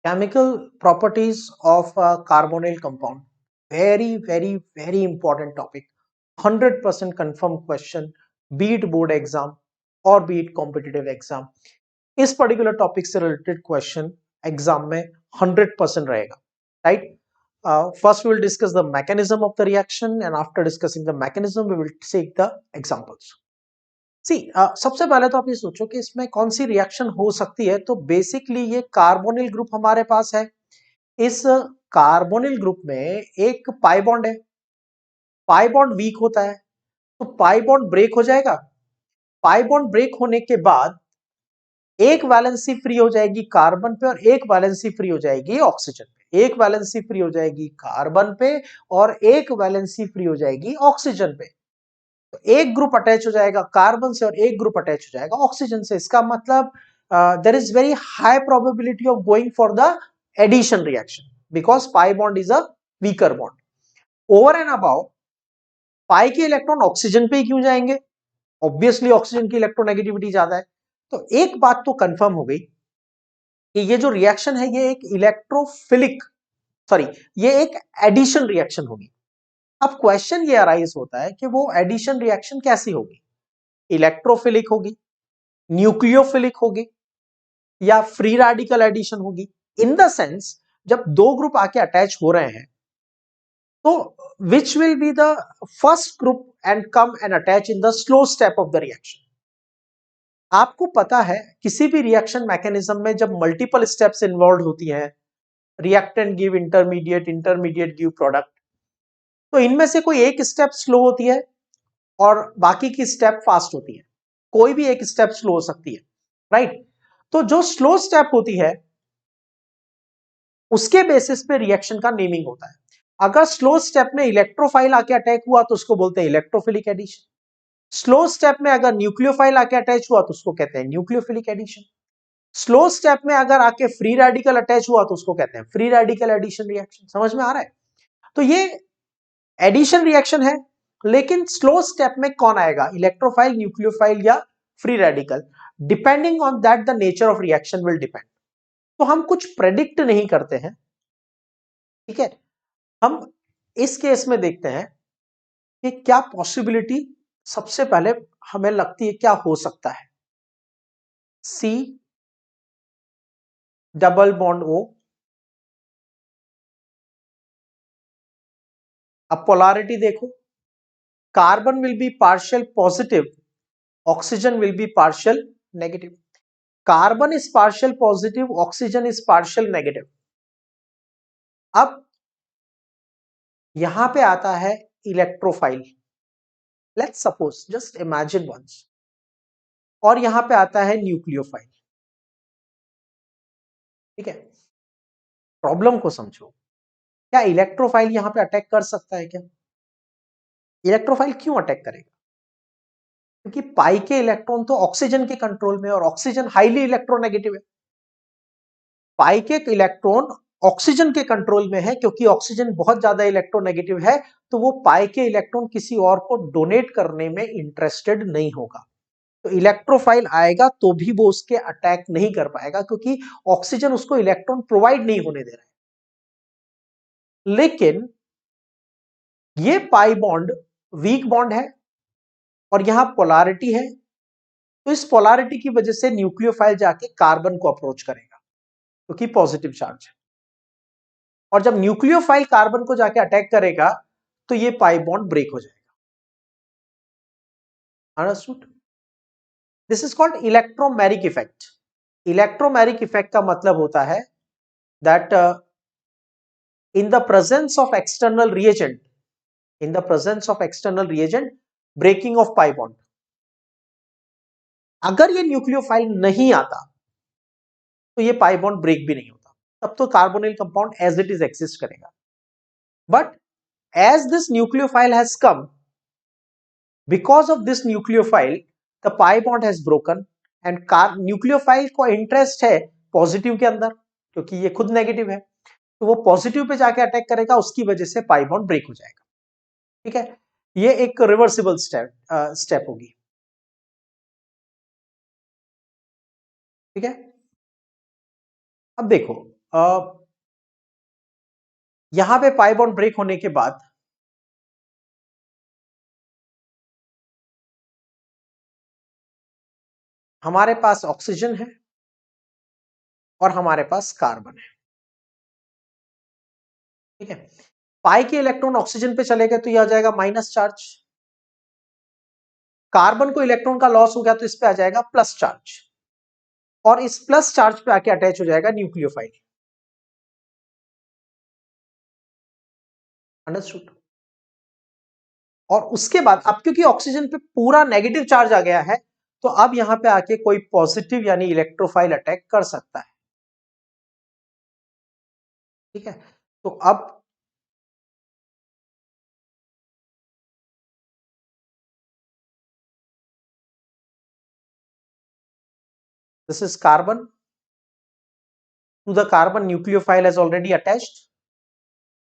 Chemical properties of a carbonyl compound. Very important topic. 100% confirm question, be it board exam or be it competitive exam. इस particular topic से related question exam में 100% रहेगा, right? First we will discuss the mechanism of the reaction, and after discussing the mechanism we will take the examples. सी सबसे पहले तो आप ये सोचो कि इसमें कौन सी रिएक्शन हो सकती है। तो बेसिकली ये कार्बोनिल ग्रुप हमारे पास है। इस कार्बोनिल ग्रुप में एक पाई बॉन्ड है, पाई बॉन्ड वीक होता है, तो पाई बॉन्ड ब्रेक हो जाएगा। पाई बॉन्ड ब्रेक होने के बाद एक वैलेंसी फ्री हो जाएगी कार्बन पे और एक वैलेंसी फ्री हो जाएगी ऑक्सीजन पे। एक वैलेंसी फ्री हो जाएगी कार्बन पे और एक वैलेंसी फ्री हो जाएगी ऑक्सीजन पे। तो एक ग्रुप अटैच हो जाएगा कार्बन से और एक ग्रुप अटैच हो जाएगा ऑक्सीजन से। इसका मतलब there is very high probability of going for the addition reaction because pi bond is a weaker bond. Over and above pi के इलेक्ट्रॉन ऑक्सीजन पे ही क्यों जाएंगे? ऑब्वियसली ऑक्सीजन की इलेक्ट्रोनेगेटिविटी ज्यादा है। तो एक बात तो कंफर्म हो गई कि ये जो रिएक्शन है ये एक इलेक्ट्रोफिलिक ये एक एडिशन रिएक्शन होगी। अब क्वेश्चन ये अराइज होता है कि वो एडिशन रिएक्शन कैसी होगी? इलेक्ट्रोफिलिक होगी, न्यूक्लियोफिलिक होगी या फ्री रेडिकल एडिशन होगी? इन द सेंस जब दो ग्रुप आके अटैच हो रहे हैं तो which will be the first group and come and attach in the slow step of the reaction? आपको पता है किसी भी रिएक्शन मैकेनिज्म में जब मल्टीपल स्टेप्स इन्वॉल्व होती हैं, reactant give intermediate, intermediate give product, तो इनमें से कोई एक स्टेप स्लो होती है और बाकी की स्टेप फास्ट होती है। कोई भी एक स्टेप स्लो हो सकती है, राइट? तो जो स्लो स्टेप होती है उसके बेसिस पे रिएक्शन का नेमिंग होता है। अगर स्लो स्टेप में इलेक्ट्रोफाइल आके अटैक हुआ तो उसको बोलते हैं इलेक्ट्रोफिलिक एडिशन। स्लो स्टेप में अगर न्यूक्लियोफाइल आके अटैच हुआ तो उसको कहते हैं न्यूक्लियोफिलिक एडिशन। स्लो स्टेप में अगर आके फ्री रेडिकल अटैच हुआ तो उसको कहते हैं फ्री रेडिकल एडिशन रिएक्शन। समझ में आ रहा है? तो ये एडिशन रिएक्शन है, लेकिन स्लो स्टेप में कौन आएगा? इलेक्ट्रोफाइल, न्यूक्लियोफाइल या free radical? Depending on that the nature of reaction will depend. तो हम कुछ प्रेडिक्ट नहीं करते हैं, ठीक है? हम इस केस में देखते हैं कि क्या पॉसिबिलिटी सबसे पहले हमें लगती है क्या हो सकता है। सी डबल बॉन्ड ओ, अब पोलैरिटी देखो, carbon will be partial positive, oxygen will be partial negative. Carbon is partial positive, oxygen is partial negative. अब यहां पे आता है electrophile, let's suppose, just imagine once, और यहां पे आता है न्यूक्लियोफाइल, ठीक है? प्रॉब्लम को समझो, क्या इलेक्ट्रोफाइल यहां पे अटैक कर सकता है क्या? इलेक्ट्रोफाइल क्यों अटैक करेगा? क्योंकि पाई के इलेक्ट्रॉन तो ऑक्सीजन के कंट्रोल में और ऑक्सीजन हाईली इलेक्ट्रोनेगेटिव है। पाई के इलेक्ट्रॉन ऑक्सीजन के कंट्रोल में है, क्योंकि ऑक्सीजन बहुत ज्यादा इलेक्ट्रोनेगेटिव है, तो वो पाई के इलेक्ट्रॉन किसी और को डोनेट करने में इंटरेस्टेड नहीं होगा। तो इलेक्ट्रोफाइल आएगा तो भी वो उसके अटैक नहीं कर पाएगा, क्योंकि ऑक्सीजन उसको इलेक्ट्रॉन प्रोवाइड नहीं होने दे रहा है। लेकिन ये पाई बॉन्ड वीक बॉन्ड है और यहां पोलैरिटी है, तो इस पोलैरिटी की वजह से न्यूक्लियोफाइल जाके कार्बन को अप्रोच करेगा क्योंकि पॉजिटिव चार्ज है। और जब न्यूक्लियोफाइल कार्बन को जाके अटैक करेगा तो ये पाई बॉन्ड ब्रेक हो जाएगा। Understood? This is called electromeric effect. Electromeric effect का मतलब होता है that in the presence of external reagent, in the presence of external reagent, breaking of pi bond. अगर ये न्यूक्लियोफाइल नहीं आता तो ये पाई बॉन्ड ब्रेक भी नहीं होता, तब तो carbonyl compound as it is exist करेगा। But as this nucleophile has come, because of this nucleophile the pi bond has broken and nucleophile को इंटरेस्ट है पॉजिटिव के अंदर, क्योंकि ये खुद नेगेटिव है, तो वो पॉजिटिव पे जाके अटैक करेगा, उसकी वजह से पाई बॉन्ड ब्रेक हो जाएगा। ठीक है, ये एक रिवर्सिबल स्टेप होगी। ठीक है, अब देखो यहां पे पाई बॉन्ड ब्रेक होने के बाद हमारे पास ऑक्सीजन है और हमारे पास कार्बन है, ठीक है। पाई के इलेक्ट्रॉन ऑक्सीजन पे चले गए तो यह आ जाएगा माइनस चार्ज, कार्बन को इलेक्ट्रॉन का लॉस हो गया तो इस पे आ जाएगा प्लस चार्ज, और इस प्लस चार्ज पे आके अटैच हो जाएगा न्यूक्लियोफाइल। अंडरस्टूड। और उसके बाद अब क्योंकि ऑक्सीजन पे पूरा नेगेटिव चार्ज आ गया है, तो अब यहां पे आके कोई पॉजिटिव यानी इलेक्ट्रोफाइल अटैक कर सकता है, ठीक है। तो अब this is carbon, to the carbon nucleophile has already attached,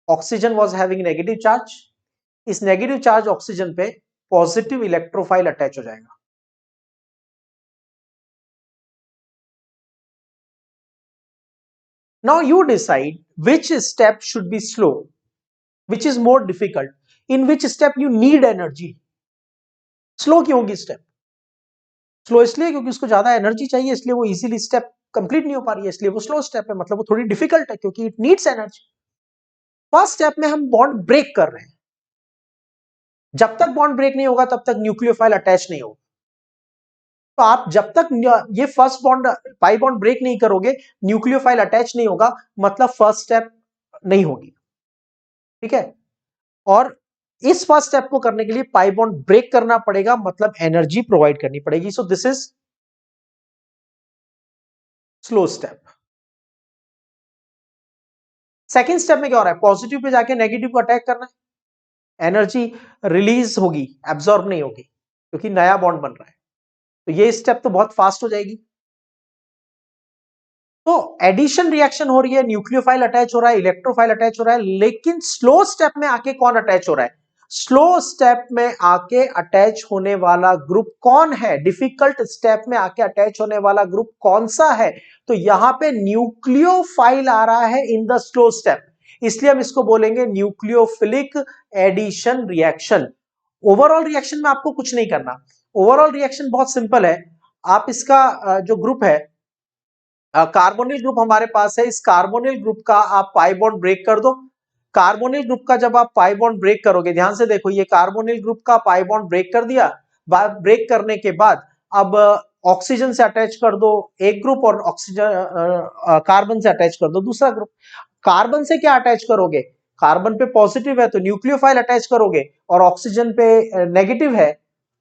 oxygen was having negative charge, इस नेगेटिव चार्ज ऑक्सीजन पे पॉजिटिव इलेक्ट्रोफाइल अटैच हो जाएगा। Now you decide which step should be slow, which is more difficult, in which step you need energy. Slow क्यों होगी step? Slow इसलिए क्योंकि उसको ज्यादा एनर्जी चाहिए, इसलिए वो इजीली स्टेप कंप्लीट नहीं हो पा रही है, इसलिए वो स्लो स्टेप है, मतलब वो थोड़ी डिफिकल्ट है क्योंकि it needs energy. First step में हम बॉन्ड ब्रेक कर रहे हैं, जब तक बॉन्ड ब्रेक नहीं होगा तब तक न्यूक्लियोफाइल अटैच नहीं होगा। तो आप जब तक ये first bond pi bond break नहीं करोगे, न्यूक्लियोफाइल अटैच नहीं होगा, मतलब फर्स्ट स्टेप नहीं होगी, ठीक है। और इस फर्स्ट स्टेप को करने के लिए पाई बॉन्ड ब्रेक करना पड़ेगा, मतलब एनर्जी प्रोवाइड करनी पड़ेगी। So this is slow step. Second step में क्या हो रहा है? पॉजिटिव पे जाके नेगेटिव को अटैक करना है, एनर्जी रिलीज होगी, एब्जॉर्ब नहीं होगी क्योंकि नया बॉन्ड बन रहा है। तो ये स्टेप तो बहुत फास्ट हो जाएगी। तो एडिशन रिएक्शन हो रही है, न्यूक्लियोफाइल अटैच हो रहा है, इलेक्ट्रोफाइल अटैच हो रहा है, लेकिन स्लो स्टेप में आके कौन अटैच हो रहा है? स्लो स्टेप में आके अटैच होने वाला ग्रुप कौन है? डिफिकल्ट स्टेप में आके अटैच होने वाला ग्रुप कौन सा है? तो यहां पे न्यूक्लियोफाइल आ रहा है इन द स्लो स्टेप, इसलिए हम इसको बोलेंगे nucleophilic addition reaction. Overall reaction में आपको कुछ नहीं करना, ओवरऑल रिएक्शन बहुत सिंपल है। आप इसका जो ग्रुप है, कार्बोनिल ग्रुप हमारे पास है, इस कार्बोनिल ग्रुप का आप पाई बॉन्ड ब्रेक कर दो। कार्बोनिल ग्रुप का जब आप पाई बॉन्ड ब्रेक करोगे, ध्यान से देखो, ये कार्बोनिल ग्रुप का पाई बॉन्ड ब्रेक कर दिया, ब्रेक करने के बाद अब ऑक्सीजन से अटैच कर दो एक ग्रुप, और ऑक्सीजन कार्बन से अटैच कर दो दूसरा ग्रुप। कार्बन से क्या अटैच करोगे? कार्बन पे पॉजिटिव है तो न्यूक्लियोफाइल अटैच करोगे, और ऑक्सीजन पे नेगेटिव है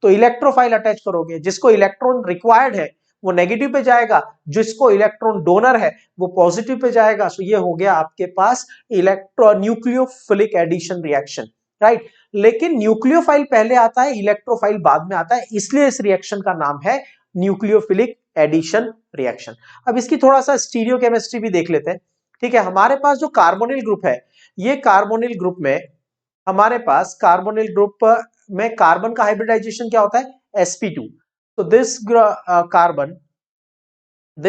तो इलेक्ट्रोफाइल अटैच करोगे। जिसको इलेक्ट्रॉन रिक्वायर्ड है वो नेगेटिव पे जाएगा, जिसको इलेक्ट्रॉन डोनर है वो पॉजिटिव पे जाएगा। सो ये हो गया आपके पास electro nucleophilic addition reaction, right. लेकिन न्यूक्लियोफाइल पहले आता है, इलेक्ट्रोफाइल बाद में आता है, इसलिए इस रिएक्शन का नाम है न्यूक्लियोफिलिक एडिशन रिएक्शन। अब इसकी थोड़ा सा स्टीरियोकेमिस्ट्री भी देख लेते हैं, ठीक है। हमारे पास जो कार्बोनिल ग्रुप है, ये कार्बोनिल ग्रुप में हमारे पास कार्बोनिल ग्रुप में कार्बन का हाइब्रिडाइजेशन क्या होता है? sp2। तो this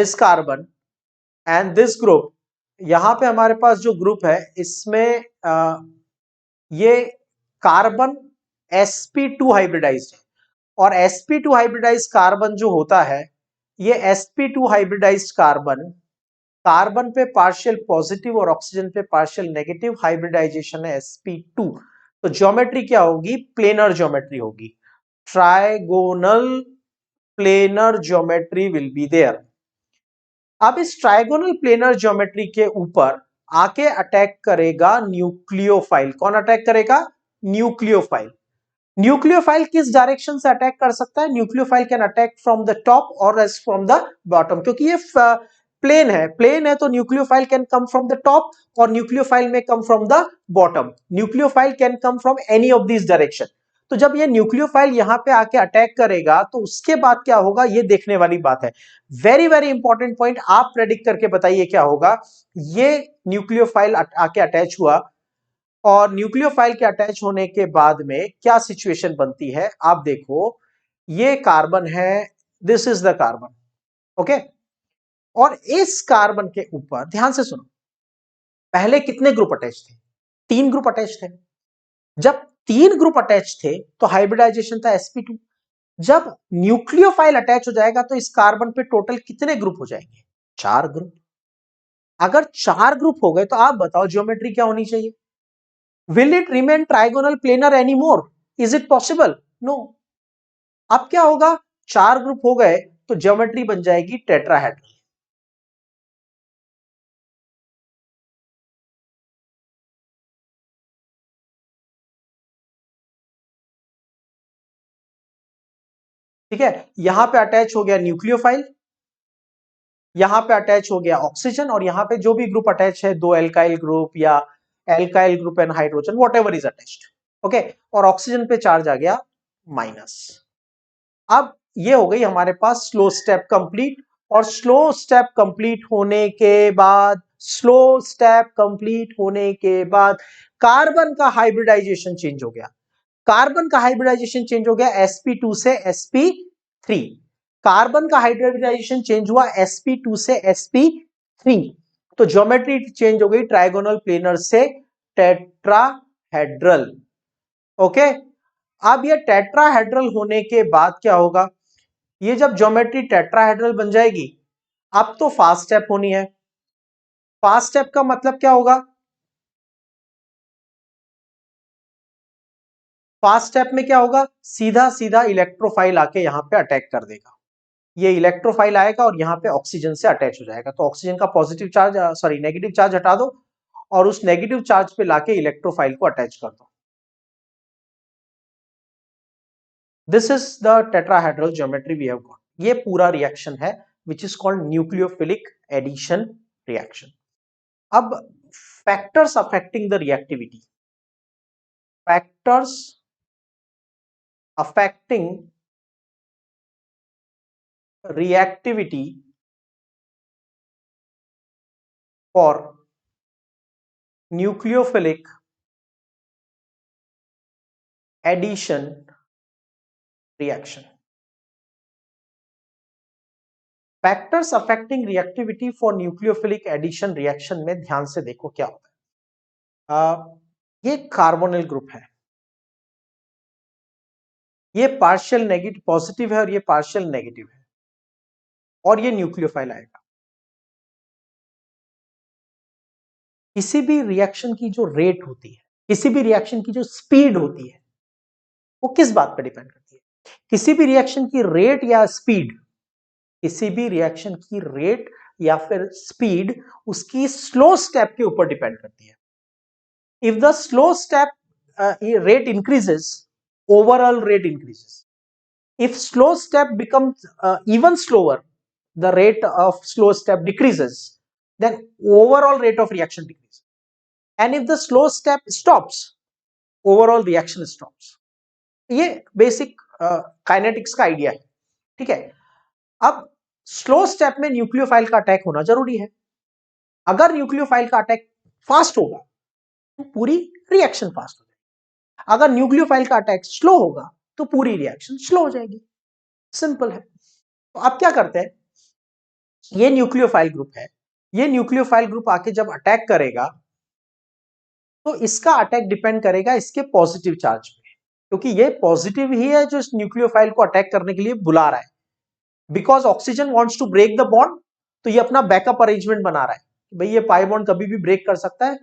carbon and this group, यहां पे हमारे पास जो ग्रुप है इसमें ये कार्बन sp2 हाइब्रिडाइज्ड है, और sp2 हाइब्रिडाइज्ड कार्बन जो होता है, ये sp2 हाइब्रिडाइज्ड कार्बन, कार्बन पे पार्शियल पॉजिटिव और ऑक्सीजन पे पार्शियल नेगेटिव हाइब्रिडाइजेशन है sp2। तो ज्योमेट्री क्या होगी? प्लेनर ज्योमेट्री होगी, trigonal planar geometry will be there. अब इस ट्राइगोनल प्लेनर ज्योमेट्री के ऊपर आके अटैक करेगा न्यूक्लियोफाइल। कौन अटैक करेगा? न्यूक्लियोफाइल। न्यूक्लियोफाइल किस डायरेक्शन से अटैक कर सकता है? Nucleophile can attack from the top और एज फ्रॉम द बॉटम, क्योंकि ये प्लेन है तो nucleophile can come from the top और न्यूक्लियोफाइल में come from the bottom. Nucleophile can come from any of this direction. तो जब ये न्यूक्लियोफाइल यहां पे आके अटैक करेगा तो उसके बाद क्या होगा, ये देखने वाली बात है। वेरी वेरी इंपॉर्टेंट पॉइंट, आप प्रेडिक्ट करके बताइए क्या होगा। ये न्यूक्लियोफाइल आके अटैच हुआ, और न्यूक्लियोफाइल के अटैच होने के बाद में क्या सिचुएशन बनती है आप देखो। ये कार्बन है, this is the carbon, okay. और इस कार्बन के ऊपर ध्यान से सुनो, पहले कितने ग्रुप अटैच थे? 3 ग्रुप अटैच थे। जब 3 ग्रुप अटैच थे तो हाइब्रिडाइजेशन था sp2। जब न्यूक्लियोफाइल अटैच हो जाएगा तो इस कार्बन पे टोटल कितने ग्रुप हो जाएंगे? 4 ग्रुप। अगर 4 ग्रुप हो गए तो आप बताओ ज्योमेट्री क्या होनी चाहिए? Will it remain trigonal planar any more? Is it possible? No. अब क्या होगा? 4 ग्रुप हो गए तो ज्योमेट्री बन जाएगी टेट्राहेड्रल। ठीक है, यहां पे अटैच हो गया न्यूक्लियोफाइल, यहां पे अटैच हो गया ऑक्सीजन, और यहां पे जो भी ग्रुप अटैच है, 2 एल्काइल ग्रुप या alkyl group and hydrogen, what ever is attached. Okay, और ऑक्सीजन पे चार्ज आ गया माइनस। अब ये हो गई हमारे पास स्लो स्टेप कंप्लीट। और स्लो स्टेप कंप्लीट होने के बाद, स्लो स्टेप कंप्लीट होने के बाद कार्बन का हाइब्रिडाइजेशन चेंज हो गया। कार्बन का हाइब्रिडाइजेशन चेंज हो गया sp2 से sp3। कार्बन का हाइब्रिडाइजेशन चेंज हुआ sp2 से sp3, तो ज्योमेट्री चेंज हो गई ट्राइगोनल प्लेनर से टेट्राहेड्रल। ओके, अब ये टेट्राहेड्रल होने के बाद क्या होगा? ये जब ज्योमेट्री टेट्राहेड्रल बन जाएगी, अब तो फास्ट स्टेप होनी है। फास्ट स्टेप का मतलब क्या होगा? फास्ट स्टेप में क्या होगा? सीधा सीधा इलेक्ट्रोफाइल आके यहां पे अटैक कर देगा। ये इलेक्ट्रोफाइल आएगा और यहां पे ऑक्सीजन से अटैच हो जाएगा, तो ऑक्सीजन का positive charge, sorry negative charge हटा दो और उस नेगेटिव चार्ज पे लाके इलेक्ट्रोफाइल को अटैच कर दो। This is the tetrahedral geometry we have got. ये पूरा रिएक्शन है which is called nucleophilic addition reaction. अब factors affecting the reactivity, factors affecting reactivity for nucleophilic addition reaction। Factors affecting reactivity for nucleophilic addition reaction में ध्यान से देखो क्या होता है। ये कार्बोनिल ग्रुप है, ये पार्शियल नेगेटिव पॉजिटिव है और ये पार्शियल नेगेटिव है, और ये न्यूक्लियोफाइल आएगा। किसी भी रिएक्शन की जो रेट होती है, किसी भी रिएक्शन की जो स्पीड होती है, वो किस बात पर डिपेंड करती है? किसी भी रिएक्शन की रेट या स्पीड, किसी भी रिएक्शन की रेट या फिर स्पीड उसकी स्लो स्टेप के ऊपर डिपेंड करती है। If the slow step rate increases, overall rate increases. If slow step becomes even slower, the rate of slow step decreases, then overall rate of reaction decreases. And if the slow step stops, overall reaction stops. ये basic kinetics का idea है। ठीक है, अब slow step में nucleophile का attack होना जरूरी है। अगर न्यूक्लियोफाइल का अटैक फास्ट होगा तो पूरी रिएक्शन फास्ट हो जाएगी, अगर न्यूक्लियोफाइल का अटैक स्लो होगा तो पूरी रिएक्शन स्लो हो जाएगी। सिंपल है। तो आप क्या करते हैं, ये न्यूक्लियोफाइल ग्रुप है, ये न्यूक्लियोफाइल ग्रुप आके जब अटैक करेगा तो इसका अटैक डिपेंड करेगा इसके पॉजिटिव चार्ज पे, क्योंकि ये पॉजिटिव ही है जो इस न्यूक्लियोफाइल को अटैक करने के लिए बुला रहा है। Because oxygen wants to break the bond, तो ये अपना बैकअप अरेंजमेंट बना रहा है कि भाई ये पाई बॉन्ड कभी भी ब्रेक कर सकता है,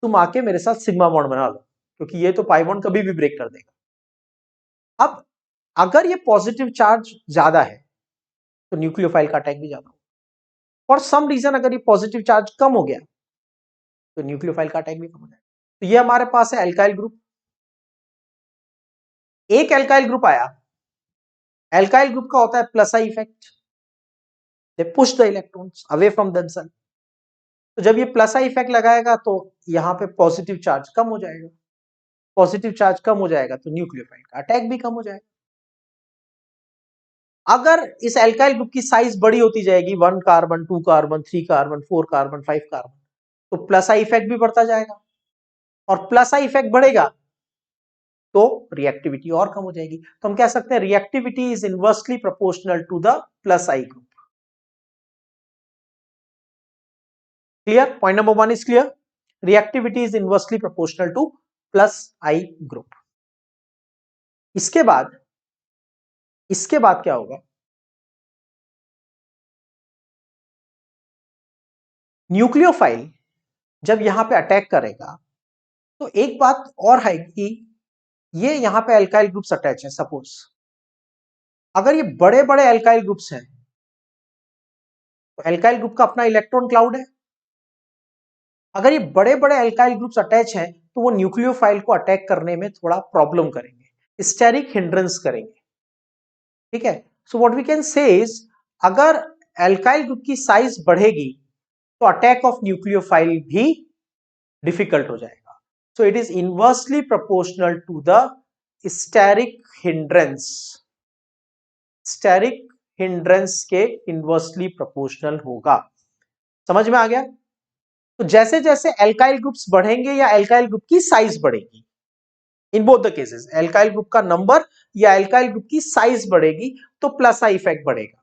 तुम आके मेरे साथ सिग्मा बॉन्ड बना लो, क्योंकि ये तो पाई बॉन्ड कभी भी ब्रेक कर देगा। अब अगर ये पॉजिटिव चार्ज ज्यादा है तो न्यूक्लियोफाइल का अटैक भी ज्यादा होगा। फॉर सम रीजन अगर ये पॉजिटिव चार्ज कम हो गया तो न्यूक्लियोफाइल का अटैक भी कम हो जाएगा। तो ये हमारे पास है एल्काइल ग्रुप। एक एल्काइल ग्रुप आया, एल्काइल ग्रुप का होता है plus I effect, they push the electrons away from themself. तो जब ये प्लस आई इफेक्ट लगाएगा तो यहां पे पॉजिटिव चार्ज कम हो जाएगा, पॉजिटिव चार्ज कम हो जाएगा तो न्यूक्लियोफाइल का अटैक भी कम हो जाएगा। अगर इस एल्काइल ग्रुप की साइज बड़ी होती जाएगी, 1 carbon, 2 carbon, 3 carbon, 4 carbon, 5 carbon, तो प्लस आई इफेक्ट भी बढ़ता जाएगा, और प्लस आई इफेक्ट बढ़ेगा तो रिएक्टिविटी और कम हो जाएगी। तो हम कह सकते हैं reactivity is inversely proportional to the plus I group. Clear? Point number 1 is clear. Reactivity is inversely proportional to plus I group. इसके बाद क्या होगा, न्यूक्लियोफाइल जब यहां पे अटैक करेगा तो एक बात और है कि ये यहां पे एल्काइल ग्रुप्स अटैच है। सपोज अगर ये बड़े बड़े एल्काइल ग्रुप्स हैं तो एल्काइल ग्रुप का अपना इलेक्ट्रॉन क्लाउड है। अगर ये बड़े बड़े एल्काइल ग्रुप्स अटैच हैं तो वो न्यूक्लियोफाइल को अटैक करने में थोड़ा प्रॉब्लम करेंगे, स्टेरिक हिंड्रेंस करेंगे। ठीक है, so what we can say is अगर एल्काइल ग्रुप की साइज बढ़ेगी तो अटैक ऑफ न्यूक्लियोफाइल भी डिफिकल्ट हो जाएगा। So it is inversely proportional to the steric hindrance. Steric hindrance के इनवर्सली प्रोपोर्शनल होगा। समझ में आ गया? तो जैसे जैसे एल्काइल ग्रुप्स बढ़ेंगे या एल्काइल ग्रुप की साइज बढ़ेगी, in both the cases alkyl group का नंबर या एल्काइल ग्रुप की साइज बढ़ेगी तो प्लस आई इफेक्ट बढ़ेगा।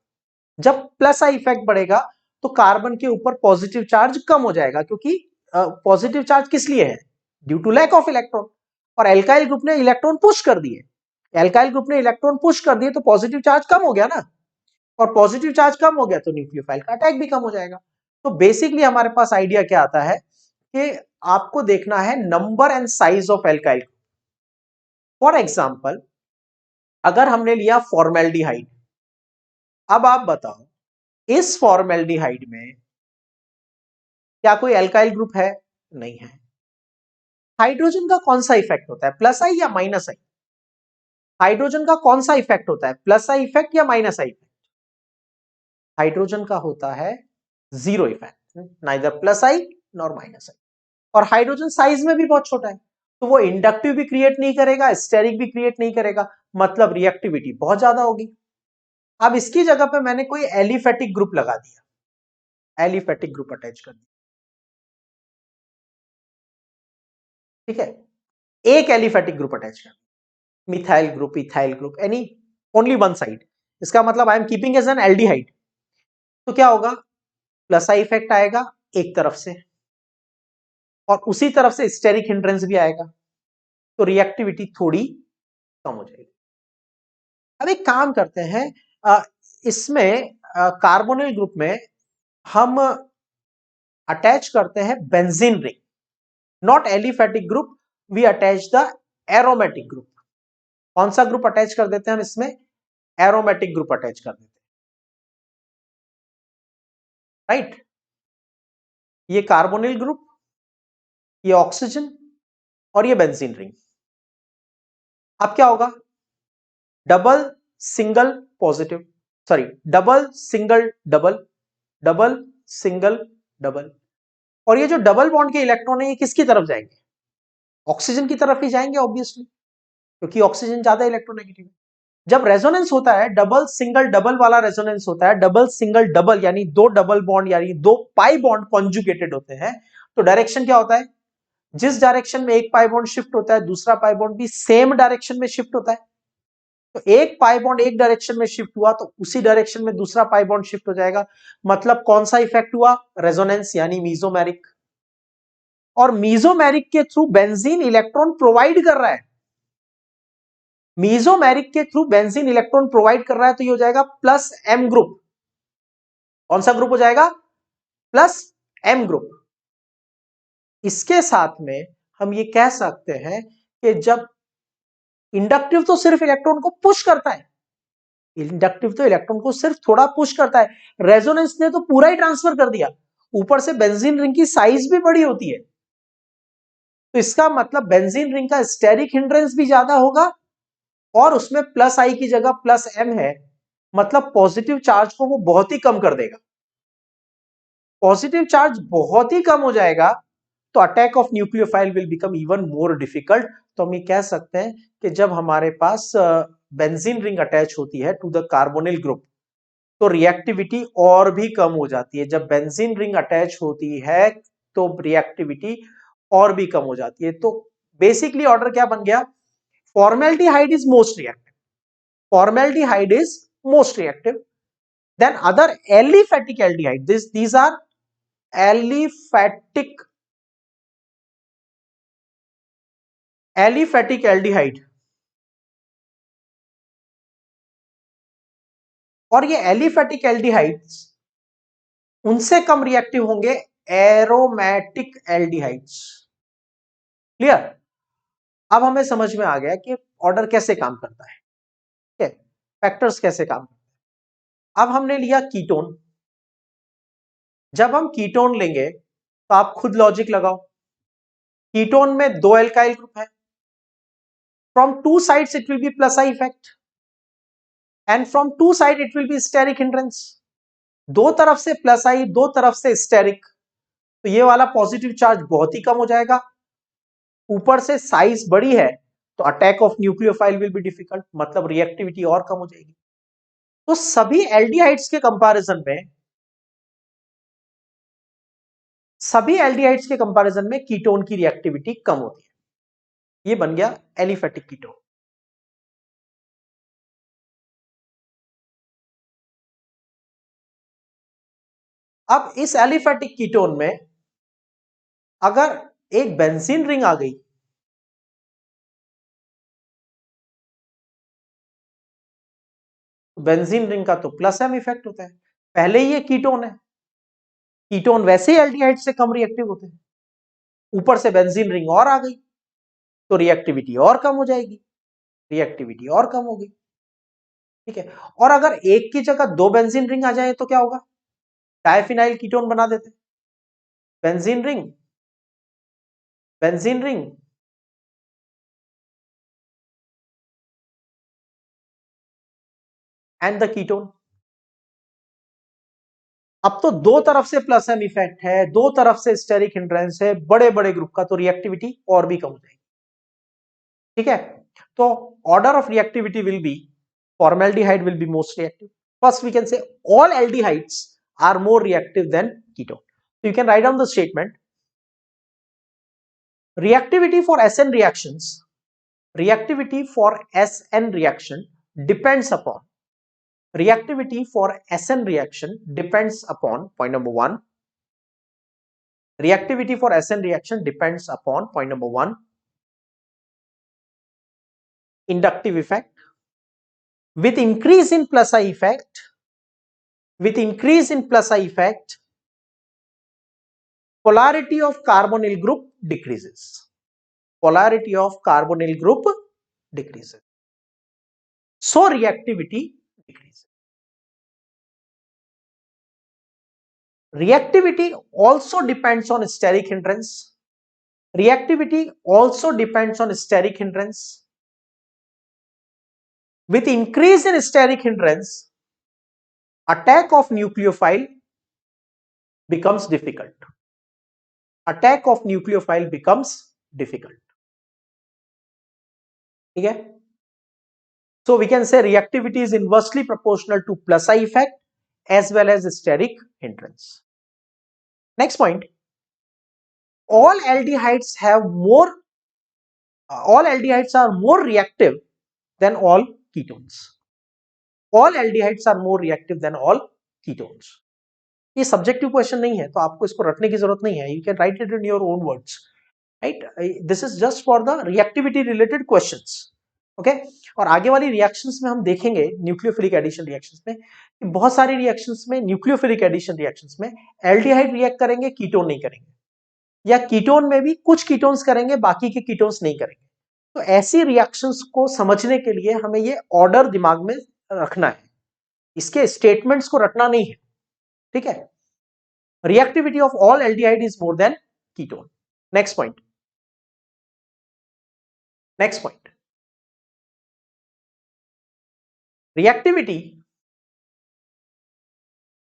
जब प्लस आई इफेक्ट बढ़ेगा तो कार्बन के ऊपर पॉजिटिव चार्ज कम हो जाएगा, क्योंकि पॉजिटिव चार्ज किस लिए है? Due to lack of electron. और एल्काइल ग्रुप ने इलेक्ट्रॉन पुश कर दिए, एल्काइल ग्रुप ने इलेक्ट्रॉन पुश कर दिए तो पॉजिटिव चार्ज कम हो गया ना, और पॉजिटिव चार्ज कम हो गया तो न्यूक्लियोफाइल का अटैक भी कम हो जाएगा। तो बेसिकली हमारे पास आइडिया क्या आता है कि आपको देखना है number and size of alkyl. For example अगर हमने लिया फॉर्मेल्डिहाइड, अब आप बताओ इस फॉर्मेल्डिहाइड में क्या कोई एल्काइल ग्रुप है? नहीं है। हाइड्रोजन का कौन सा इफेक्ट होता है, प्लस आई या माइनस आई? हाइड्रोजन का कौन सा इफेक्ट होता है, प्लस आई इफेक्ट या माइनस आई इफेक्ट? हाइड्रोजन का होता है जीरो इफेक्ट, नाइदर प्लस आई नॉर माइनस आई। और हाइड्रोजन साइज में भी बहुत छोटा है तो वो इंडक्टिव भी क्रिएट नहीं करेगा, स्टेरिक भी क्रिएट नहीं करेगा, मतलब रिएक्टिविटी बहुत ज्यादा होगी। अब इसकी जगह पे मैंने कोई एलिफेटिक ग्रुप लगा दिया, एलिफेटिक ग्रुप अटैच कर दिया। ठीक है, एक एलिफेटिक ग्रुप अटैच कर, methyl group, ethyl group, any only one side, इसका मतलब I am keeping as an aldehyde. तो क्या होगा, प्लस आई इफेक्ट आएगा एक तरफ से और उसी तरफ से स्टेरिक हिंड्रेंस भी आएगा, तो रिएक्टिविटी थोड़ी कम हो जाएगी। अब एक काम करते हैं, इसमें कार्बोनिल ग्रुप में हम अटैच करते हैं benzene ring, not aliphatic group, we attach the aromatic group. कौन सा ग्रुप अटैच कर देते हैं हम इसमें? एरोमेटिक ग्रुप अटैच कर देते हैं, राइट? ये कार्बोनिल ग्रुप, ये ऑक्सीजन और ये बेंजीन रिंग। अब क्या होगा, double single positive, sorry double single double, double single double, और ये जो डबल बॉन्ड के इलेक्ट्रॉन है ये किसकी तरफ जाएंगे? ऑक्सीजन की तरफ ही जाएंगे ऑब्वियसली, क्योंकि ऑक्सीजन ज्यादा इलेक्ट्रोनेगेटिव है। जब रेजोनेंस होता है, डबल सिंगल डबल वाला रेजोनेंस होता है, डबल सिंगल डबल यानी दो डबल बॉन्ड यानी दो पाई बॉन्ड कॉन्जुगेटेड होते हैं, तो डायरेक्शन क्या होता है? जिस डायरेक्शन में एक पाई बॉन्ड शिफ्ट होता है दूसरा पाई बॉन्ड भी सेम डायरेक्शन में शिफ्ट होता है। तो एक पाई बॉन्ड एक डायरेक्शन में शिफ्ट हुआ तो उसी डायरेक्शन में दूसरा पाई बॉन्ड शिफ्ट हो जाएगा, मतलब कौन सा इफेक्ट हुआ? रेजोनेंस यानी मीजोमेरिक। और मीजोमेरिक के थ्रू बेंजीन इलेक्ट्रॉन प्रोवाइड कर रहा है, मीजोमेरिक के थ्रू बेंजीन इलेक्ट्रॉन प्रोवाइड कर रहा है, तो ये हो जाएगा प्लस एम ग्रुप। कौन सा ग्रुप हो जाएगा? Plus M group. इसके साथ में हम ये कह सकते हैं कि जब इंडक्टिव तो सिर्फ इलेक्ट्रॉन को पुश करता है, इंडक्टिव तो इलेक्ट्रॉन को सिर्फ थोड़ा पुश करता है, रेजोनेंस ने तो पूरा ही ट्रांसफर कर दिया, ऊपर से बेंजीन रिंग की साइज भी बड़ी होती है, तो इसका मतलब बेंजीन रिंग का स्टेरिक हिंड्रेंस भी ज्यादा होगा और उसमें प्लस आई की जगह प्लस एम है, मतलब पॉजिटिव चार्ज को वो बहुत ही कम कर देगा। पॉजिटिव चार्ज बहुत ही कम हो जाएगा तो attack of nucleophile will become even more difficult. तो हम ये कह सकते हैं कि जब हमारे पास बेंजीन रिंग अटैच होती है टू द कार्बोनिल ग्रुप तो रिएक्टिविटी और भी कम हो जाती है। जब बेंजीन रिंग अटैच होती है तो रिएक्टिविटी और भी कम हो जाती है। तो बेसिकली ऑर्डर क्या बन गया? Formaldehyde is most reactive, formaldehyde is most reactive, then other aliphatic aldehyde, these are aliphatic aliphatic aldehyde, और ये एलिफेटिक एल्डिहाइड्स उनसे कम रिएक्टिव होंगे एरोमेटिक एल्डिहाइड्स। क्लियर? अब हमें समझ में आ गया कि ऑर्डर कैसे काम करता है, ठीक है, फैक्टर्स कैसे काम करते हैं। अब हमने लिया कीटोन। जब हम कीटोन लेंगे तो आप खुद लॉजिक लगाओ। कीटोन में दो एल्काइल ग्रुप है, from two sides it will be plus I effect and from two side it will be steric hindrance. दो तरफ से प्लस आई, दो तरफ से स्टेरिक, तो ये वाला पॉजिटिव चार्ज बहुत ही कम हो जाएगा। ऊपर से साइज बड़ी है तो attack of nucleophile will be difficult, मतलब रिएक्टिविटी और कम हो जाएगी। तो सभी एल्डिहाइड्स के कंपैरिजन में, सभी एल्डिहाइड्स के कंपैरिजन में कीटोन की रिएक्टिविटी कम होती है। ये बन गया एलिफेटिक कीटोन। अब इस एलिफेटिक कीटोन में अगर एक बेंजीन रिंग आ गई, बेंजीन रिंग का तो प्लस एम इफेक्ट होता है। पहले ही ये कीटोन है, कीटोन वैसे ही एल्डिहाइड से कम रिएक्टिव होते हैं, ऊपर से बेंजीन रिंग और आ गई तो रिएक्टिविटी और कम हो जाएगी, रिएक्टिविटी और कम होगी, ठीक है। और अगर एक की जगह दो बेंजीन रिंग आ जाए तो क्या होगा? डायफिनाइल कीटोन बना देते हैं। Benzene ring, benzene ring, and the ketone. अब तो दो तरफ से प्लस एम इफेक्ट है, दो तरफ से स्टेरिक हिंड्रेंस है, बड़े बड़े ग्रुप का, तो रिएक्टिविटी और भी कम हो जाएगी, ठीक है। तो order of reactivity will be, formaldehyde will be most reactive. First, we can say all aldehydes are more reactive than ketone. So you can write down the statement. Reactivity for SN reactions, reactivity for SN reaction depends upon, reactivity for SN reaction depends upon, point number one, reactivity for SN reaction depends upon, point number one, inductive effect. With increase in plus I effect, with increase in plus I effect, polarity of carbonyl group decreases. Polarity of carbonyl group decreases. So reactivity decreases. Reactivity also depends on steric hindrance. Reactivity also depends on steric hindrance. With increase in steric hindrance, attack of nucleophile becomes difficult. Attack of nucleophile becomes difficult. Okay? So we can say reactivity is inversely proportional to plus I effect as well as steric hindrance. Next point, all aldehydes have more, all aldehydes are more reactive than all ketones. All aldehydes are more reactive than all ketones. ये subjective question नहीं है तो आपको इसको रटने की जरूरत नहीं है, you can write it in your own words, right. This is just for the reactivity related questions, okay. और आगे वाली रिएक्शंस में हम देखेंगे न्यूक्लियोफिलिक एडिशन रिएक्शंस में कि बहुत सारी रिएक्शंस में, न्यूक्लियोफिलिक एडिशन रिएक्शंस में एल्डिहाइड रिएक्ट करेंगे, कीटोन नहीं करेंगे, या कीटोन में भी कुछ कीटोन्स करेंगे, बाकी के कीटोन्स नहीं करेंगे। तो ऐसी रिएक्शंस को समझने के लिए हमें ये ऑर्डर दिमाग में रखना है, इसके स्टेटमेंट्स को रटना नहीं है, ठीक है। Reactivity of all aldehyde is more than ketone. Next point, next point, reactivity,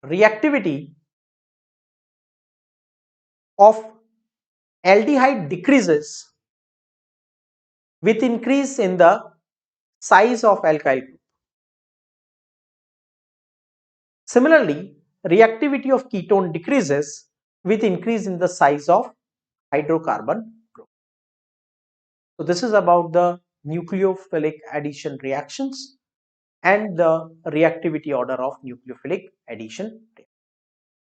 reactivity of aldehyde decreases with increase in the size of alkyl group. Similarly, reactivity of ketone decreases with increase in the size of hydrocarbon group. So this is about the nucleophilic addition reactions and the reactivity order of nucleophilic addition reactions.